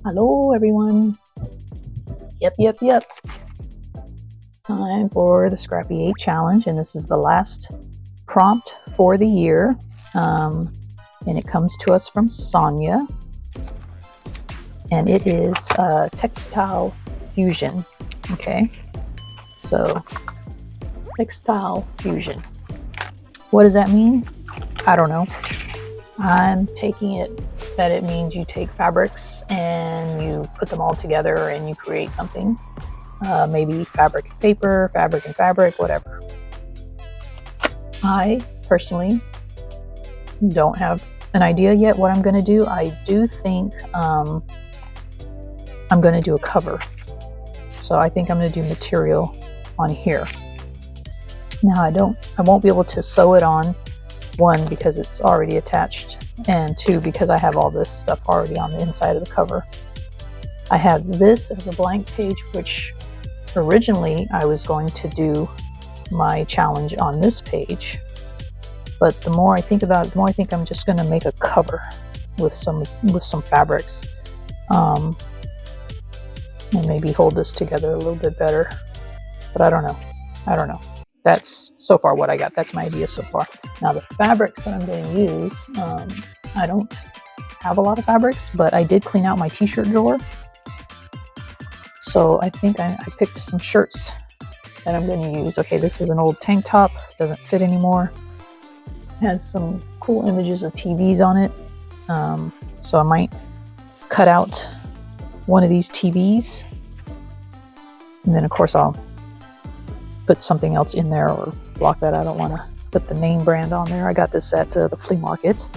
Hello everyone. Yep. Time for the Scrappy 8 challenge, and this is the last prompt for the year. And it comes to us from Sonia. And it is textile fusion. Okay. So textile fusion. What does that mean? I don't know. I'm taking it that it means you take fabrics and you put them all together and you create something. Maybe fabric and paper, fabric and fabric, whatever. I personally don't have an idea yet what I'm going to do. I do think I'm going to do a cover. So I think I'm going to do material on here. Now I won't be able to sew it on, one, because it's already attached, and two, because I have all this stuff already on the inside of the cover. I have this as a blank page, which originally I was going to do my challenge on this page. But the more I think about it, the more I think I'm just going to make a cover with some fabrics, and maybe hold this together a little bit better. But I don't know. That's so far what I got. That's my idea so far. Now the fabrics that I'm going to use, I don't have a lot of fabrics, but I did clean out my t-shirt drawer. So I think I picked some shirts that I'm going to use. Okay, this is an old tank top. Doesn't fit anymore. Has some cool images of TVs on it. So I might cut out one of these TVs. And then of course I'll put something else in there or block that. I don't want to put the name brand on there. I got this at the flea market.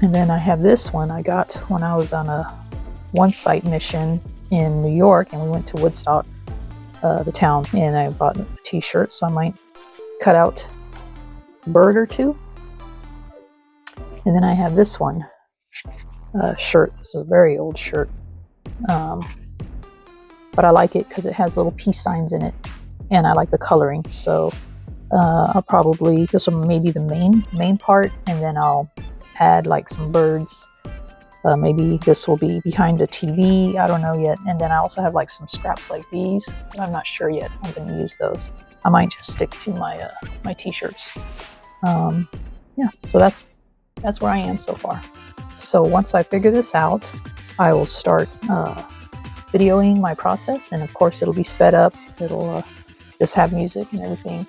And then I have this one I got when I was on a one-site mission in New York, and we went to Woodstock, the town, and I bought a t-shirt, so I might cut out a bird or two. And then I have this one shirt. This is a very old shirt. But I like it because it has little peace signs in it, and I like the coloring. So I'll probably, this will maybe the main part, and then I'll add like some birds. Maybe this will be behind a TV. I don't know yet. And then I also have like some scraps like these, but I'm not sure yet. I'm going to use those. I might just stick to my my t-shirts. Yeah. So that's where I am so far. So once I figure this out, I will start videoing my process, and of course it'll be sped up. It'll just have music and everything.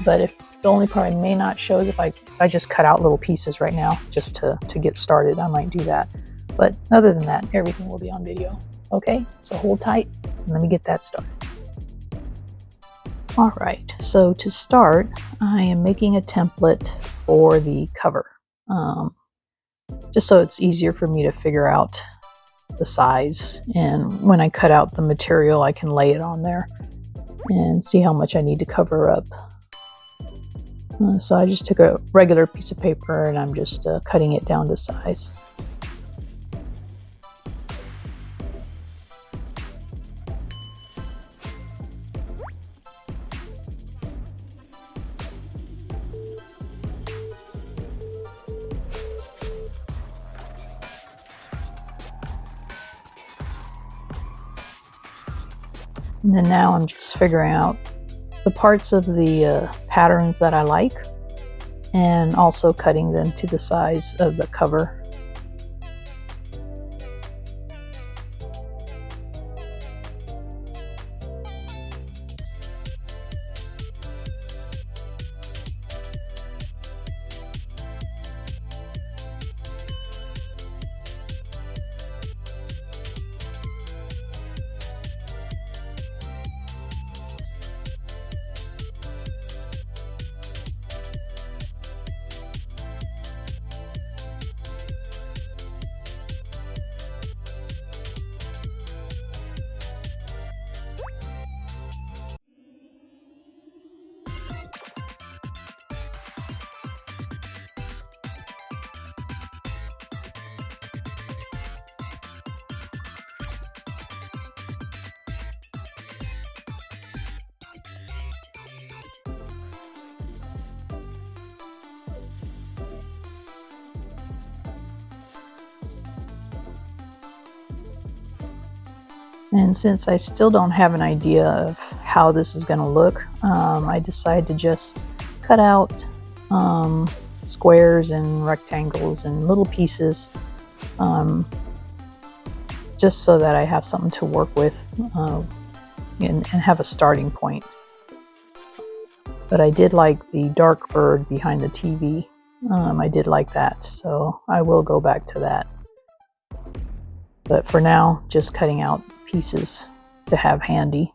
But if the only part I may not show is if I just cut out little pieces right now just to get started, I might do that. But other than that, everything will be on video. Okay, so hold tight and let me get that started. All right, so to start, I am making a template for the cover, just so it's easier for me to figure out the size, and when I cut out the material I can lay it on there and see how much I need to cover up. So I just took a regular piece of paper and I'm just cutting it down to size. And then now I'm just figuring out the parts of the patterns that I like, and also cutting them to the size of the cover. And since I still don't have an idea of how this is going to look, I decided to just cut out squares and rectangles and little pieces, just so that I have something to work with and have a starting point. But I did like the dark bird behind the TV. I did like that, so I will go back to that. But for now, just cutting out pieces to have handy.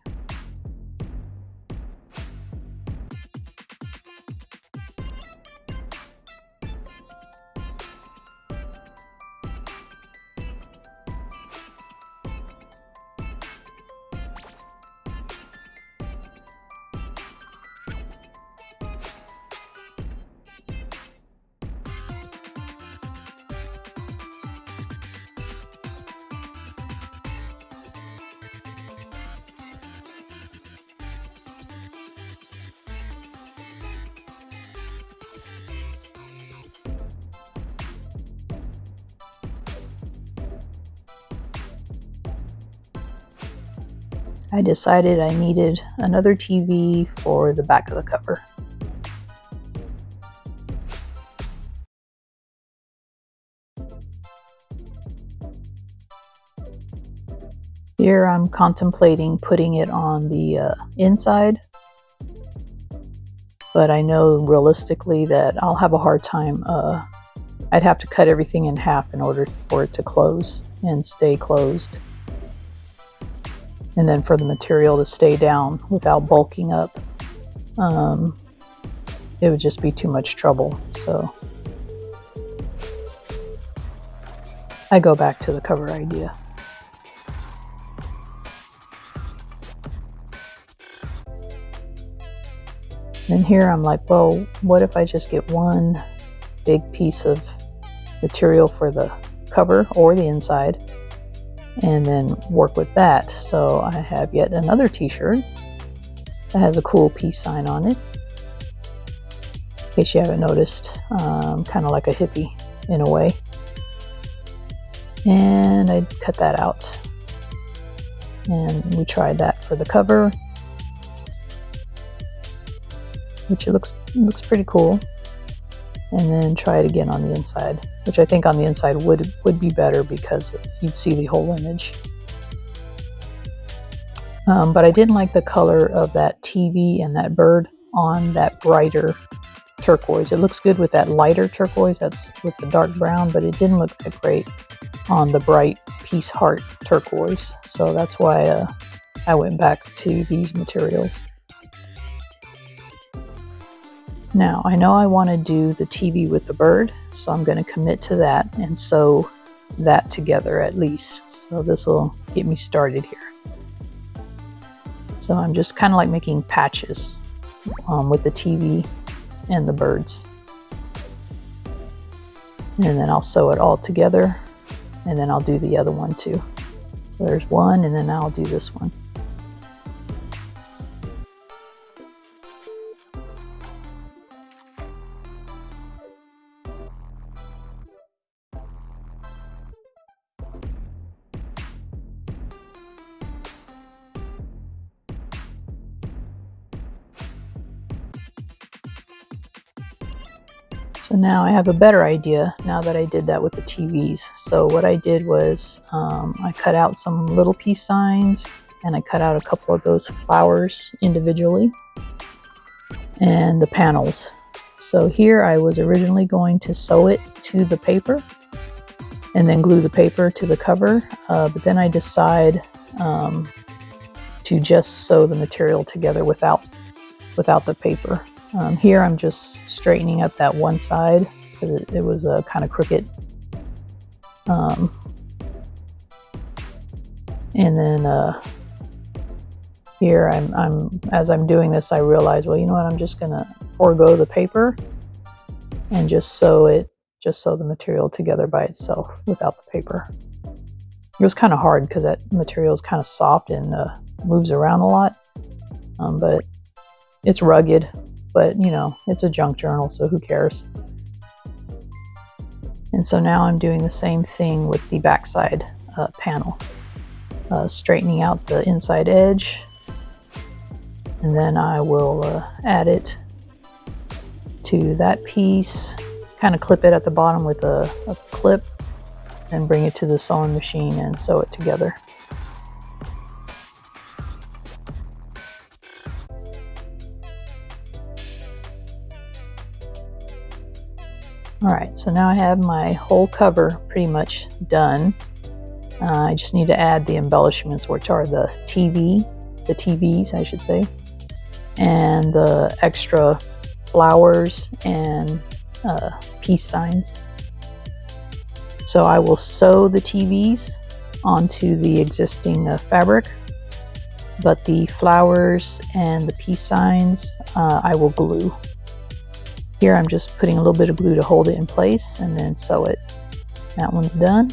I decided I needed another TV for the back of the cover. Here I'm contemplating putting it on the inside, but I know realistically that I'll have a hard time. I'd have to cut everything in half in order for it to close and stay closed. And then for the material to stay down without bulking up, it would just be too much trouble. So I go back to the cover idea. And here I'm like, well, what if I just get one big piece of material for the cover or the inside, and then work with that. So I have yet another t-shirt that has a cool peace sign on it. In case you haven't noticed, kind of like a hippie in a way. And I cut that out. And we tried that for the cover, which it looks pretty cool. And then try it again on the inside, which I think on the inside would be better because you'd see the whole image. But I didn't like the color of that TV and that bird on that brighter turquoise. It looks good with that lighter turquoise, that's with the dark brown, but it didn't look that great on the bright peace heart turquoise. So that's why I went back to these materials. Now, I know I want to do the TV with the bird, so I'm going to commit to that and sew that together at least. So this will get me started here. So I'm just kind of like making patches with the TV and the birds. And then I'll sew it all together, and then I'll do the other one too. So there's one, and then I'll do this one. So now I have a better idea now that I did that with the TVs. So what I did was I cut out some little peace signs, and I cut out a couple of those flowers individually and the panels. So here I was originally going to sew it to the paper and then glue the paper to the cover, but then I decide to just sew the material together without the paper. Here I'm just straightening up that one side because it was kind of crooked. And then here as I'm doing this, I realize, well, you know what, I'm just gonna forego the paper and just sew the material together by itself without the paper. It was kind of hard because that material is kind of soft and moves around a lot, but it's rugged. But, you know, it's a junk journal, so who cares? And so now I'm doing the same thing with the backside panel. straightening out the inside edge, and then I will add it to that piece, kind of clip it at the bottom with a clip, and bring it to the sewing machine and sew it together. Alright, so now I have my whole cover pretty much done. I just need to add the embellishments, which are the TVs I should say, and the extra flowers and peace signs. So I will sew the TVs onto the existing fabric, but the flowers and the peace signs I will glue. Here I'm just putting a little bit of glue to hold it in place and then sew it. That one's done.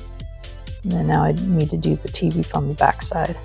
And then now I need to do the TV from the back side.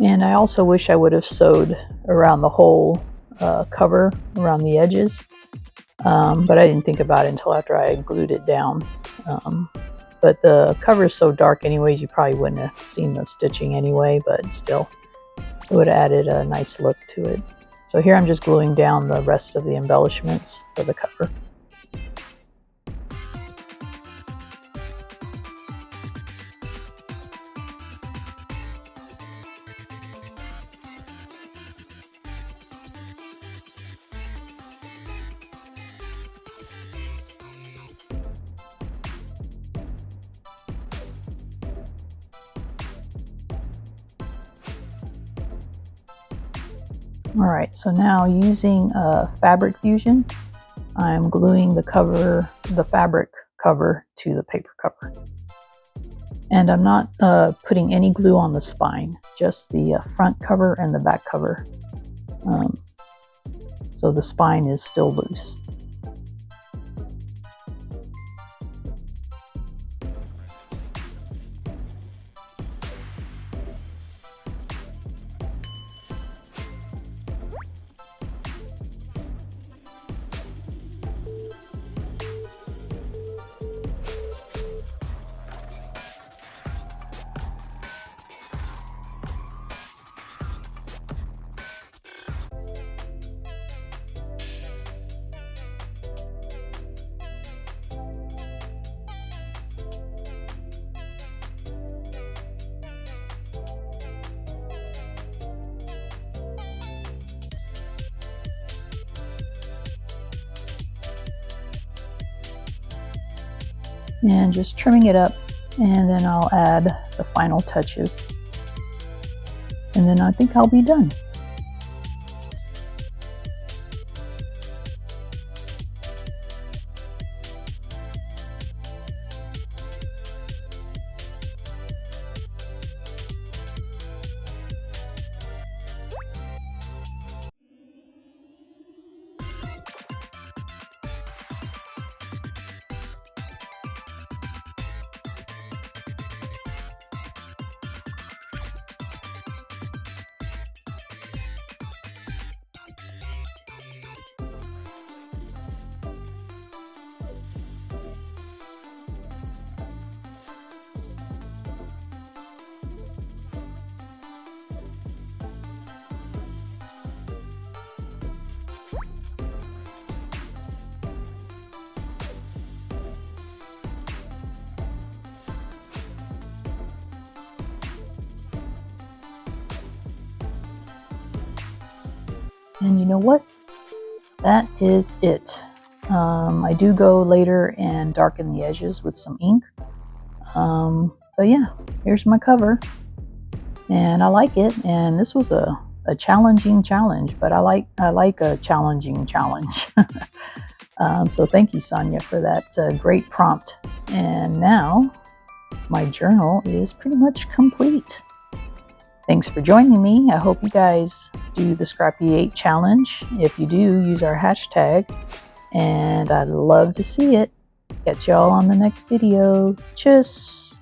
And I also wish I would have sewed around the whole cover, around the edges, but I didn't think about it until after I glued it down. But the cover is so dark anyways, you probably wouldn't have seen the stitching anyway, but still, it would have added a nice look to it. So here I'm just gluing down the rest of the embellishments for the cover. Alright, so now using fabric fusion, I'm gluing the fabric cover to the paper cover. And I'm not putting any glue on the spine, just the front cover and the back cover. So the spine is still loose. And just trimming it up, and then I'll add the final touches, and then I think I'll be done. And you know what? That is it. I do go later and darken the edges with some ink. But yeah, here's my cover. And I like it. And this was a challenging challenge, but I like a challenging challenge. So thank you, Sonia, for that great prompt. And now my journal is pretty much complete. Thanks for joining me. I hope you guys do the Scrappy 8 challenge. If you do, use our hashtag, and I'd love to see it. Catch y'all on the next video. Tschüss.